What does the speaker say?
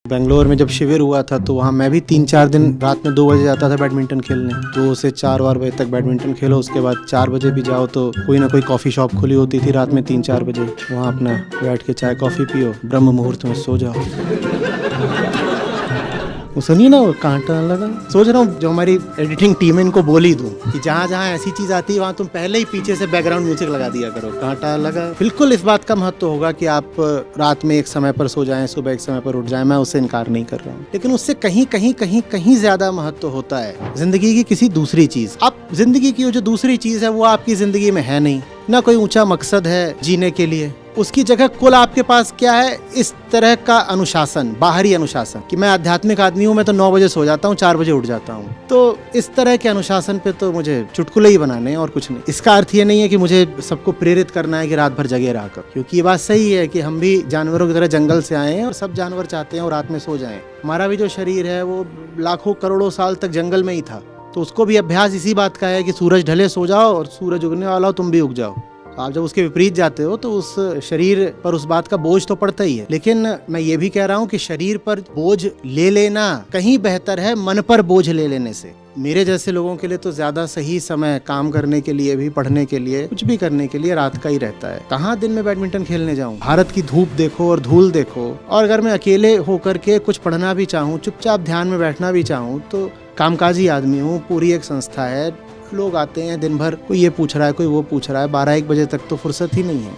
बेंगलोर में जब शिविर हुआ था तो वहाँ मैं भी 3-4 दिन रात में 2 बजे जाता था बैडमिंटन खेलने। 2 से 4 बजे तक बैडमिंटन खेलो, उसके बाद 4 बजे भी जाओ तो कोई ना कोई कॉफ़ी शॉप खुली होती थी रात में 3-4 बजे। वहाँ अपना बैठ के चाय कॉफ़ी पियो, ब्रह्म मुहूर्त में सो जाओ। वो सुनिए ना, वो कांटा लगा। सोच रहा हूँ जो हमारी एडिटिंग टीम है इनको बोल ही दूँ कि जहाँ जहाँ ऐसी चीज़ आती है वहाँ तुम पहले ही पीछे से बैकग्राउंड म्यूजिक लगा दिया करो। कांटा लगा। बिल्कुल इस बात का महत्व होगा कि आप रात में एक समय पर सो जाएं, सुबह एक समय पर उठ जाएं, मैं उससे इनकार नहीं कर रहा हूँ, लेकिन उससे कहीं कहीं कहीं कहीं ज्यादा महत्व होता है जिंदगी की किसी दूसरी चीज। अब जिंदगी की जो दूसरी चीज है वो आपकी जिंदगी में है नहीं, ना कोई ऊंचा मकसद है जीने के लिए। उसकी जगह कुल आपके पास क्या है, इस तरह का अनुशासन, बाहरी अनुशासन कि मैं आध्यात्मिक आदमी हूँ, मैं तो 9 बजे सो जाता हूँ, 4 बजे उठ जाता हूँ। तो इस तरह के अनुशासन पे तो मुझे चुटकुले ही बनाने हैं और कुछ नहीं। इसका अर्थ ये नहीं है कि मुझे सबको प्रेरित करना है कि रात भर जगे रहा कर, क्योंकि ये बात सही है कि हम भी जानवरों की तरह जंगल से आए हैं और सब जानवर चाहते हैं वो रात में सो जाएं। हमारा भी जो शरीर है वो लाखों करोड़ों साल तक जंगल में ही था, तो उसको भी अभ्यास इसी बात का है कि सूरज ढले सो जाओ और सूरज उगने वाला हो तुम भी उग जाओ। आप जब उसके विपरीत जाते हो तो उस शरीर पर उस बात का बोझ तो पड़ता ही है। लेकिन मैं ये भी कह रहा हूँ कि शरीर पर बोझ ले लेना कहीं बेहतर है मन पर बोझ ले लेने से। मेरे जैसे लोगों के लिए तो ज्यादा सही समय काम करने के लिए भी, पढ़ने के लिए, कुछ भी करने के लिए रात का ही रहता है। कहाँ दिन में बैडमिंटन खेलने जाऊँ? भारत की धूप देखो और धूल देखो। और अगर मैं अकेले होकर के कुछ पढ़ना भी चाहूँ, चुपचाप ध्यान में बैठना भी चाहूँ, तो कामकाजी आदमी हूँ, पूरी एक संस्था है, लोग आते हैं दिन भर, कोई ये पूछ रहा है, कोई वो पूछ रहा है, 12-1 बजे तक तो फुर्सत ही नहीं है।